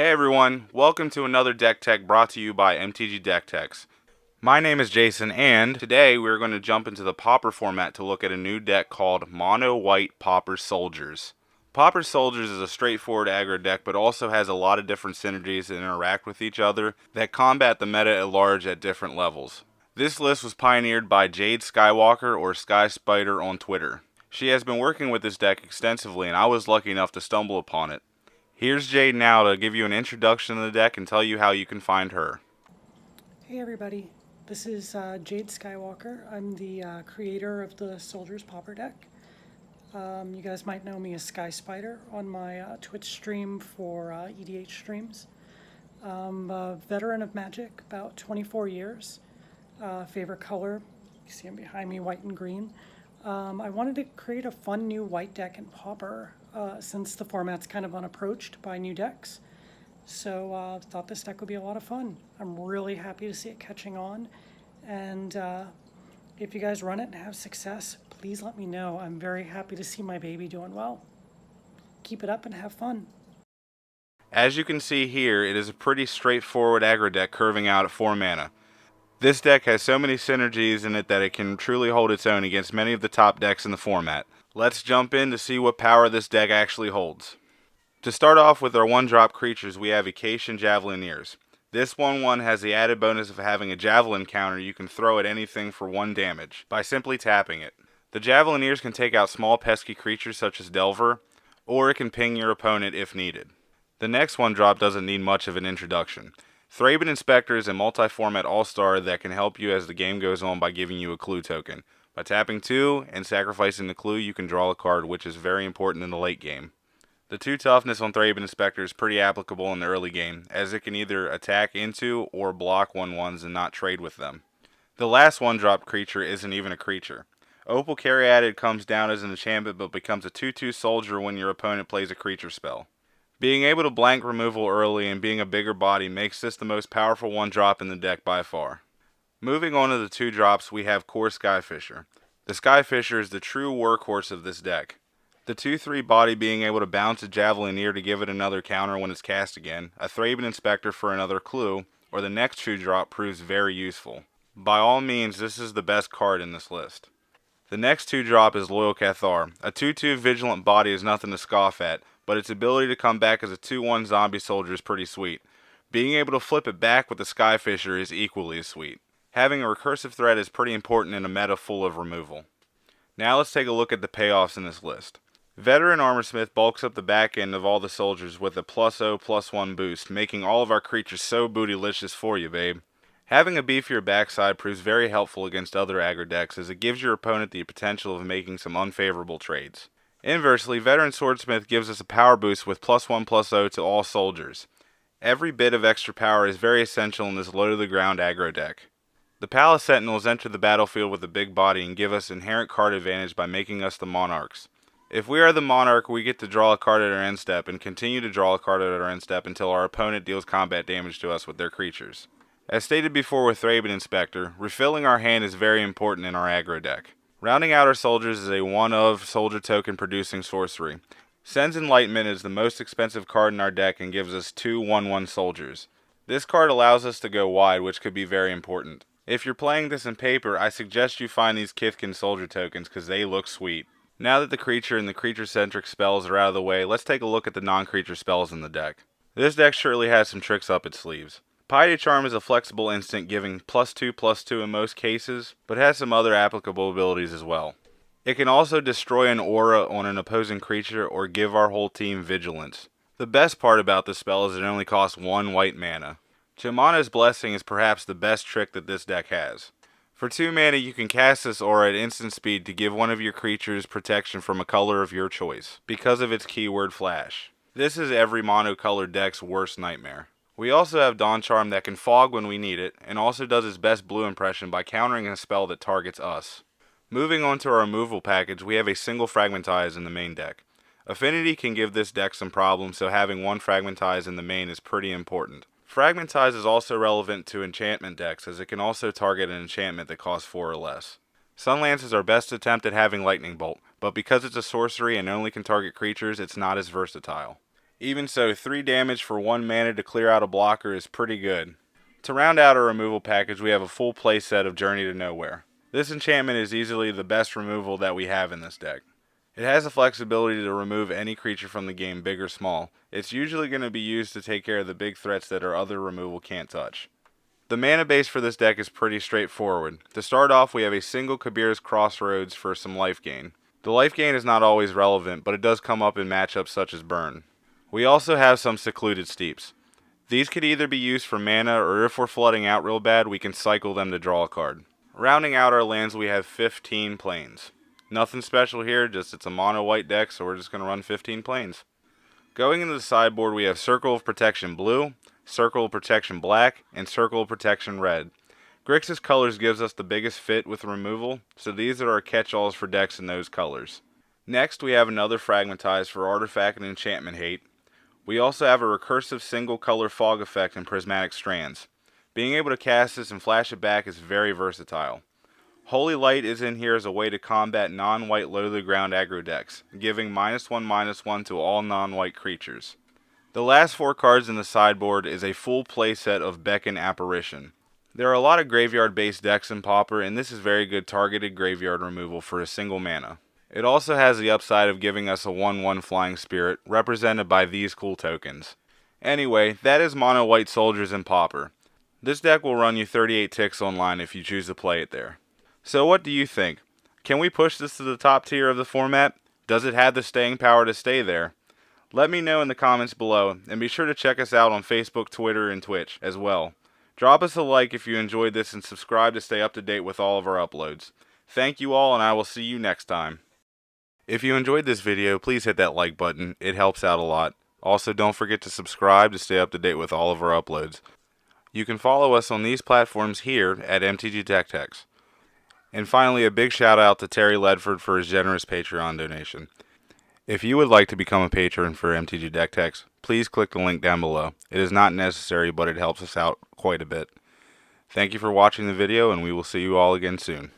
Hey everyone, welcome to another Deck Tech brought to you by MTG Deck Techs. My name is Jason, and today we're going to jump into the Pauper format to look at a new deck called Mono White Pauper Soldiers. Pauper Soldiers is a straightforward aggro deck, but also has a lot of different synergies that interact with each other that combat the meta at large at different levels. This list was pioneered by Jade Skywalker, or Sky Spider, on Twitter. She has been working with this deck extensively, and I was lucky enough to stumble upon it. Here's Jade now to give you an introduction to the deck and tell you how you can find her. Hey everybody, this is Jade Skywalker. I'm the creator of the Soldiers Pauper deck. You guys might know me as Sky Spider on my Twitch stream for EDH streams. I'm a veteran of Magic, about 24 years. Favorite color, you see them behind me, white and green. I wanted to create a fun new white deck in Pauper since the format's kind of unapproached by new decks. So thought this deck would be a lot of fun. I'm really happy to see it catching on. And if you guys run it and have success, please let me know. I'm very happy to see my baby doing well. Keep it up and have fun. As you can see here, it is a pretty straightforward aggro deck curving out at 4 mana. This deck has so many synergies in it that it can truly hold its own against many of the top decks in the format. Let's jump in to see what power this deck actually holds. To start off with our 1-drop creatures, we have Acacian Javelineers. This 1/1 has the added bonus of having a Javelin counter you can throw at anything for 1 damage, by simply tapping it. The Javelineers can take out small pesky creatures such as Delver, or it can ping your opponent if needed. The next 1-drop doesn't need much of an introduction. Thraben Inspector is a multi-format all-star that can help you as the game goes on by giving you a clue token. By tapping 2 and sacrificing the clue, you can draw a card, which is very important in the late game. The 2 toughness on Thraben Inspector is pretty applicable in the early game, as it can either attack into or block 1/1s and not trade with them. The last 1-drop creature isn't even a creature. Opal Caryatid comes down as an enchantment but becomes a 2/2 soldier when your opponent plays a creature spell. Being able to blank removal early and being a bigger body makes this the most powerful 1-drop in the deck by far. Moving on to the 2-drops, we have Core Skyfisher. The Skyfisher is the true workhorse of this deck. The 2/3 body being able to bounce a Javelineer to give it another counter when it's cast again, a Thraben Inspector for another clue, or the next 2-drop proves very useful. By all means, this is the best card in this list. The next 2-drop is Loyal Cathar. A 2/2 vigilant body is nothing to scoff at, but its ability to come back as a 2/1 zombie soldier is pretty sweet. Being able to flip it back with the Skyfisher is equally as sweet. Having a recursive threat is pretty important in a meta full of removal. Now let's take a look at the payoffs in this list. Veteran Armorsmith bulks up the back end of all the soldiers with a +0/+1 boost, making all of our creatures so bootylicious for you, babe. Having a beefier backside proves very helpful against other aggro decks, as it gives your opponent the potential of making some unfavorable trades. Inversely, Veteran Swordsmith gives us a power boost with +1/+0 to all soldiers. Every bit of extra power is very essential in this low-to-the-ground aggro deck. The Palace Sentinels enter the battlefield with a big body and give us inherent card advantage by making us the Monarchs. If we are the Monarch, we get to draw a card at our end step and continue to draw a card at our end step until our opponent deals combat damage to us with their creatures. As stated before with Thraben Inspector, refilling our hand is very important in our aggro deck. Rounding out our soldiers is a 1-of soldier token producing sorcery. Sen's Enlightenment is the most expensive card in our deck and gives us 2 1/1 soldiers. This card allows us to go wide, which could be very important. If you're playing this in paper, I suggest you find these Kithkin soldier tokens because they look sweet. Now that the creature and the creature-centric spells are out of the way, let's take a look at the non-creature spells in the deck. This deck surely has some tricks up its sleeves. Piety Charm is a flexible instant giving +2/+2 in most cases, but has some other applicable abilities as well. It can also destroy an aura on an opposing creature or give our whole team vigilance. The best part about this spell is it only costs 1 white mana. Chamana's Blessing is perhaps the best trick that this deck has. For 2 mana, you can cast this aura at instant speed to give one of your creatures protection from a color of your choice, because of its keyword Flash. This is every monocolored deck's worst nightmare. We also have Dawn Charm that can fog when we need it, and also does its best blue impression by countering a spell that targets us. Moving on to our removal package, we have a single Fragmentize in the main deck. Affinity can give this deck some problems, so having 1 Fragmentize in the main is pretty important. Fragmentize is also relevant to enchantment decks, as it can also target an enchantment that costs 4 or less. Sunlance is our best attempt at having Lightning Bolt, but because it's a sorcery and only can target creatures, it's not as versatile. Even so, 3 damage for 1 mana to clear out a blocker is pretty good. To round out our removal package, we have a full playset of Journey to Nowhere. This enchantment is easily the best removal that we have in this deck. It has the flexibility to remove any creature from the game, big or small. It's usually going to be used to take care of the big threats that our other removal can't touch. The mana base for this deck is pretty straightforward. To start off, we have a single Kabir's Crossroads for some life gain. The life gain is not always relevant, but it does come up in matchups such as Burn. We also have some Secluded Steeps. These could either be used for mana, or if we're flooding out real bad, we can cycle them to draw a card. Rounding out our lands, we have 15 plains. Nothing special here, just it's a mono white deck, so we're just going to run 15 plains. Going into the sideboard, we have Circle of Protection Blue, Circle of Protection Black, and Circle of Protection Red. Grixis colors gives us the biggest fit with removal, so these are our catch-alls for decks in those colors. Next, we have another Fragmentize for Artifact and Enchantment Hate. We also have a recursive single color fog effect in Prismatic Strands. Being able to cast this and flash it back is very versatile. Holy Light is in here as a way to combat non-white low-to-the-ground aggro decks, giving -1/-1 to all non-white creatures. The last 4 cards in the sideboard is a full playset of Beckon Apparition. There are a lot of graveyard-based decks in Pauper, and this is very good targeted graveyard removal for a single mana. It also has the upside of giving us a 1/1 Flying Spirit, represented by these cool tokens. Anyway, that is Mono White Soldiers in Pauper. This deck will run you 38 ticks online if you choose to play it there. So what do you think? Can we push this to the top tier of the format? Does it have the staying power to stay there? Let me know in the comments below, and be sure to check us out on Facebook, Twitter, and Twitch as well. Drop us a like if you enjoyed this, and subscribe to stay up to date with all of our uploads. Thank you all, and I will see you next time. If you enjoyed this video, please hit that like button. It helps out a lot. Also, don't forget to subscribe to stay up to date with all of our uploads. You can follow us on these platforms here at MTG Tech. And finally, a big shout out to Terry Ledford for his generous Patreon donation. If you would like to become a patron for MTG Tech, please click the link down below. It is not necessary, but it helps us out quite a bit. Thank you for watching the video, and we will see you all again soon.